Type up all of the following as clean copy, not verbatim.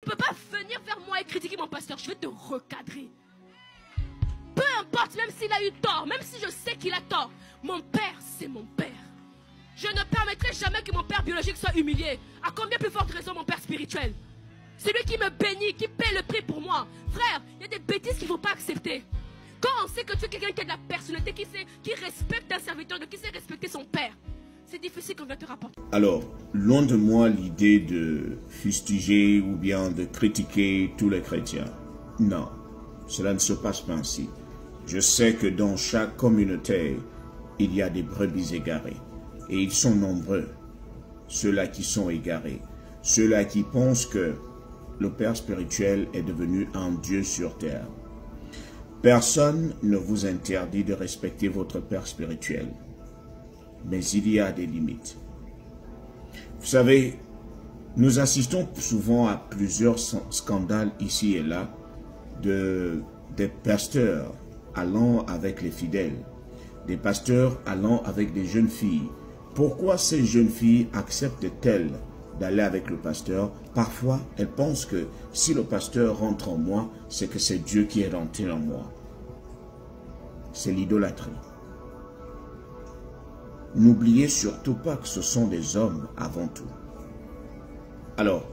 Tu ne peux pas venir vers moi et critiquer mon pasteur. Je vais te recadrer. Peu importe, même s'il a eu tort, même si je sais qu'il a tort, mon père, c'est mon père. Je ne permettrai jamais que mon père biologique soit humilié. À combien plus forte raison mon père spirituel? C'est lui qui me bénit, qui paie le prix pour moi. Frère, il y a des bêtises qu'il ne faut pas accepter. Quand on sait que tu es quelqu'un qui a de la personnalité, qui respecte un serviteur, qui sait respecter son père, c'est difficile qu'on va te rapporter. Alors, loin de moi l'idée de fustiger ou bien de critiquer tous les chrétiens. Non, cela ne se passe pas ainsi. Je sais que dans chaque communauté, il y a des brebis égarées. Et ils sont nombreux, ceux-là qui sont égarés. Ceux-là qui pensent que le Père spirituel est devenu un Dieu sur terre. Personne ne vous interdit de respecter votre Père spirituel. Mais il y a des limites. Vous savez, nous assistons souvent à plusieurs scandales ici et là des pasteurs allant avec les fidèles, des pasteurs allant avec des jeunes filles. Pourquoi ces jeunes filles acceptent-elles d'aller avec le pasteur? Parfois, elles pensent que si le pasteur rentre en moi, c'est que c'est Dieu qui est rentré en moi. C'est l'idolâtrie. N'oubliez surtout pas que ce sont des hommes avant tout. Alors,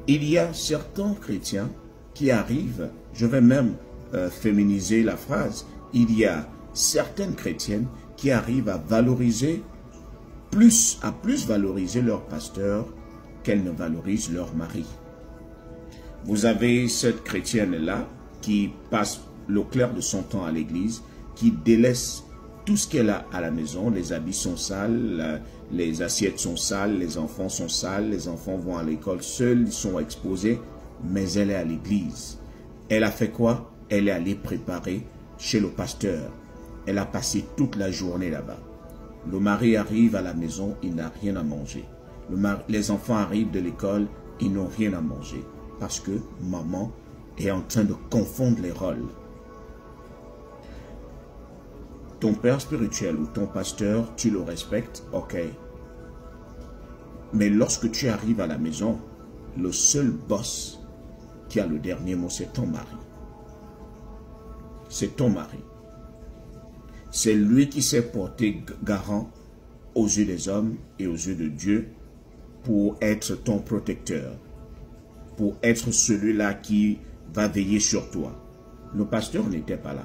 il y a certains chrétiens qui arrivent, je vais même féminiser la phrase, il y a certaines chrétiennes qui arrivent à valoriser plus valoriser leur pasteur qu'elles ne valorisent leur mari. Vous avez cette chrétienne-là qui passe le clair de son temps à l'église, qui délaisse tout ce qu'elle a à la maison. Les habits sont sales, les assiettes sont sales, les enfants sont sales, les enfants vont à l'école seuls, ils sont exposés, mais elle est à l'église. Elle a fait quoi? Elle est allée préparer chez le pasteur. Elle a passé toute la journée là-bas. Le mari arrive à la maison, il n'a rien à manger. Les enfants arrivent de l'école, ils n'ont rien à manger. Parce que maman est en train de confondre les rôles. Ton père spirituel ou ton pasteur, tu le respectes, ok. Mais lorsque tu arrives à la maison, le seul boss qui a le dernier mot, c'est ton mari. C'est ton mari. C'est lui qui s'est porté garant aux yeux des hommes et aux yeux de Dieu pour être ton protecteur, pour être celui-là qui va veiller sur toi. Le pasteur n'était pas là.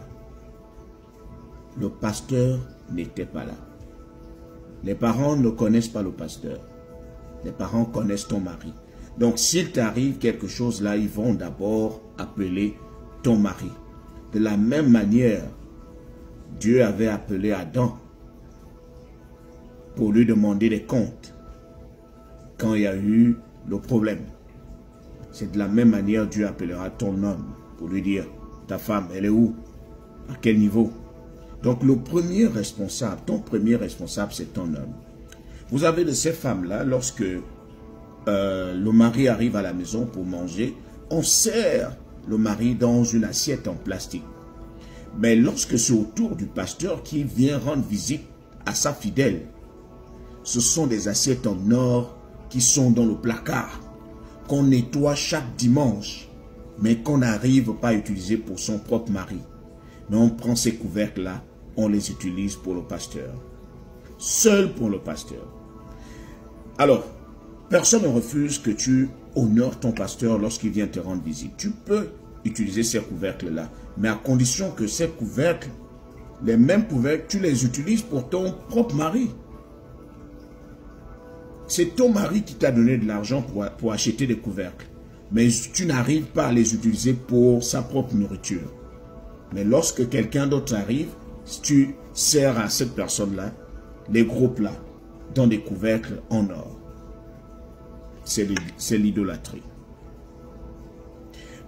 Le pasteur n'était pas là. Les parents ne connaissent pas le pasteur. Les parents connaissent ton mari. Donc s'il t'arrive quelque chose là, ils vont d'abord appeler ton mari. De la même manière, Dieu avait appelé Adam pour lui demander des comptes quand il y a eu le problème. C'est de la même manière Dieu appellera ton homme pour lui dire, ta femme, elle est où? À quel niveau? Donc le premier responsable, ton premier responsable, c'est ton homme. Vous avez de ces femmes-là, lorsque le mari arrive à la maison pour manger, on sert le mari dans une assiette en plastique. Mais lorsque c'est au tour du pasteur qui vient rendre visite à sa fidèle, ce sont des assiettes en or qui sont dans le placard, qu'on nettoie chaque dimanche, mais qu'on n'arrive pas à utiliser pour son propre mari. Mais on prend ces couvercles-là, on les utilise pour le pasteur. Seul pour le pasteur. Alors, personne ne refuse que tu honores ton pasteur lorsqu'il vient te rendre visite. Tu peux utiliser ces couvercles-là, mais à condition que ces couvercles, les mêmes couvercles, tu les utilises pour ton propre mari. C'est ton mari qui t'a donné de l'argent pour acheter des couvercles, mais tu n'arrives pas à les utiliser pour sa propre nourriture. Mais lorsque quelqu'un d'autre arrive, tu sers à cette personne-là les gros plats dans des couvercles en or. C'est l'idolâtrie.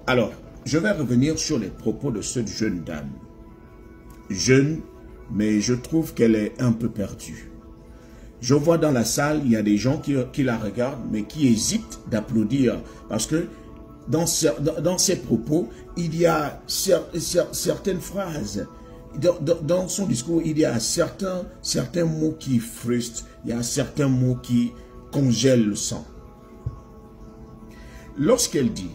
Alors, je vais revenir sur les propos de cette jeune dame. Jeune, mais je trouve qu'elle est un peu perdue. Je vois dans la salle, il y a des gens qui la regardent, mais qui hésitent d'applaudir. Parce que dans ses propos, il y a certaines phrases. Dans son discours, il y a certains mots qui frustrent. Il y a certains mots qui congèlent le sang. lorsqu'elle dit,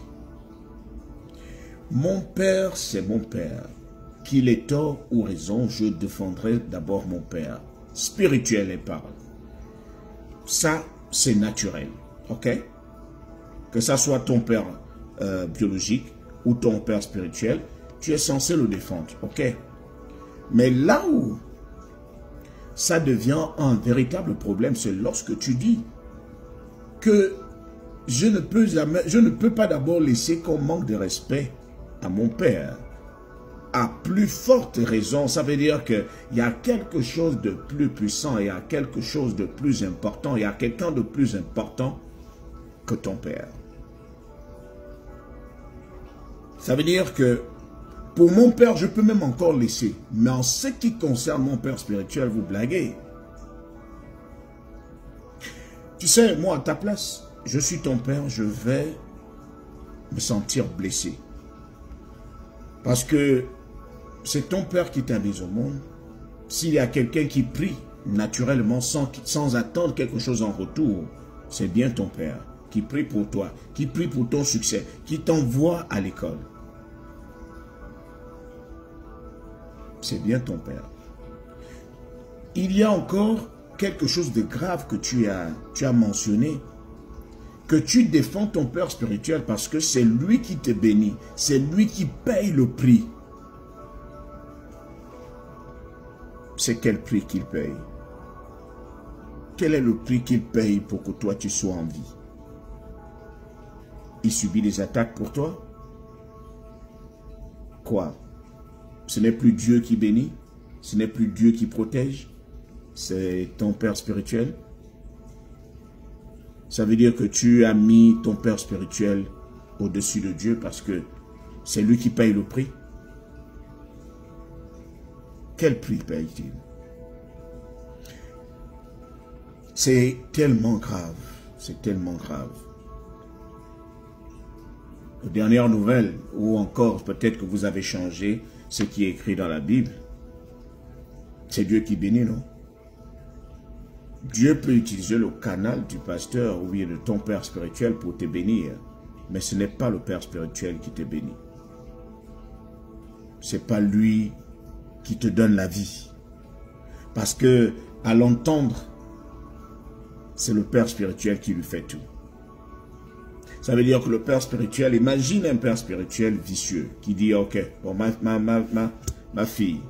mon père, c'est mon père, qu'il ait tort ou raison, je défendrai d'abord mon père. Spirituel, elle parle. Ça, c'est naturel, ok? Que ça soit ton père biologique ou ton père spirituel, tu es censé le défendre, ok? Mais là où ça devient un véritable problème, c'est lorsque tu dis que je ne peux pas d'abord laisser qu'on manque de respect à mon père. À plus forte raison, ça veut dire qu'il y a quelque chose de plus puissant, il y a quelque chose de plus important, il y a quelqu'un de plus important que ton père. Ça veut dire que pour mon père, je peux même encore laisser. Mais en ce qui concerne mon père spirituel, vous blaguez. Tu sais, moi, à ta place, je suis ton père, je vais me sentir blessé. Parce que c'est ton père qui t'a mis au monde. S'il y a quelqu'un qui prie naturellement, sans attendre quelque chose en retour, c'est bien ton père qui prie pour toi, qui prie pour ton succès, qui t'envoie à l'école. C'est bien ton père. Il y a encore quelque chose de grave que tu as mentionné, que tu défends ton père spirituel parce que c'est lui qui te bénit, c'est lui qui paye le prix. C'est quel prix qu'il paye? Quel est le prix qu'il paye pour que toi tu sois en vie? Il subit des attaques pour toi? Quoi? Ce n'est plus Dieu qui bénit, ce n'est plus Dieu qui protège, c'est ton père spirituel. Ça veut dire que tu as mis ton père spirituel au-dessus de Dieu parce que c'est lui qui paye le prix. Quel prix paye-t-il? C'est tellement grave, c'est tellement grave. Aux dernières nouvelles, ou encore peut-être que vous avez changé ce qui est écrit dans la Bible, c'est Dieu qui bénit, non? Dieu peut utiliser le canal du pasteur ou bien de ton père spirituel pour te bénir, mais ce n'est pas le père spirituel qui te bénit. Ce n'est pas lui qui te donne la vie. Parce que, à l'entendre, c'est le père spirituel qui lui fait tout. Ça veut dire que le père spirituel, imagine un père spirituel vicieux qui dit, ok, bon, ma fille,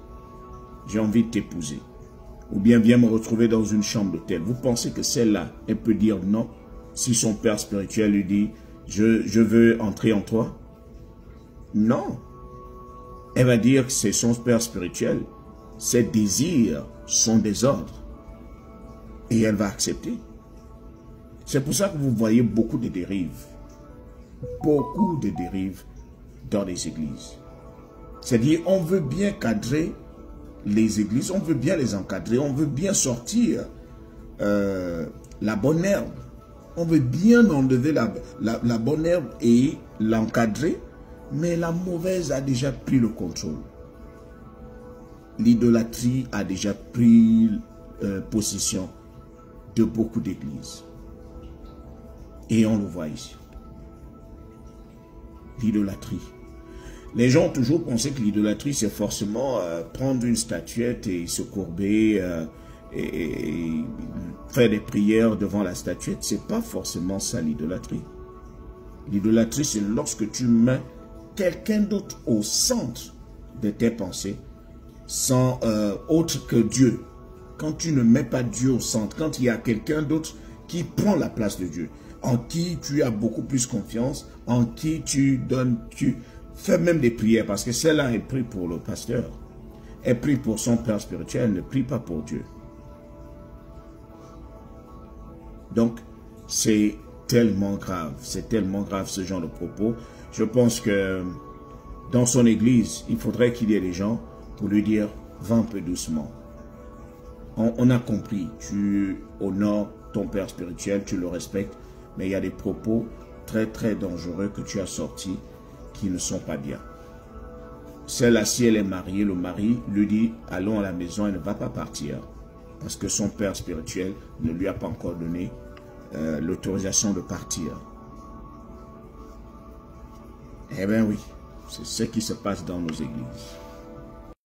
j'ai envie de t'épouser. Ou bien viens me retrouver dans une chambre d'hôtel. Vous pensez que celle-là, elle peut dire non si son père spirituel lui dit, je veux entrer en toi? Non. Elle va dire que c'est son père spirituel. Ses désirs sont des ordres. Et elle va accepter. C'est pour ça que vous voyez beaucoup de dérives. Beaucoup de dérives dans les églises. C'est-à-dire, on veut bien cadrer les églises, on veut bien les encadrer, on veut bien sortir la bonne herbe. On veut bien enlever la bonne herbe et l'encadrer, mais la mauvaise a déjà pris le contrôle. L'idolâtrie a déjà pris possession de beaucoup d'églises. Et on le voit ici. L'idolâtrie. Les gens ont toujours pensé que l'idolâtrie, c'est forcément prendre une statuette et se courber et faire des prières devant la statuette. Ce n'est pas forcément ça l'idolâtrie. L'idolâtrie, c'est lorsque tu mets quelqu'un d'autre au centre de tes pensées, sans autre que Dieu. Quand tu ne mets pas Dieu au centre, quand il y a quelqu'un d'autre qui prend la place de Dieu, en qui tu as beaucoup plus confiance, en qui tu donnes, tu fais même des prières, parce que celle-là, elle prie pour le pasteur, elle prie pour son père spirituel, elle ne prie pas pour Dieu. Donc, c'est tellement grave ce genre de propos. Je pense que dans son église, il faudrait qu'il y ait des gens pour lui dire, va un peu doucement. On a compris, tu honores ton père spirituel, tu le respectes, mais il y a des propos très très dangereux que tu as sortis qui ne sont pas bien. Celle-là, si elle est mariée, le mari lui dit, allons à la maison, elle ne va pas partir, parce que son père spirituel ne lui a pas encore donné l'autorisation de partir. Eh bien oui, c'est ce qui se passe dans nos églises.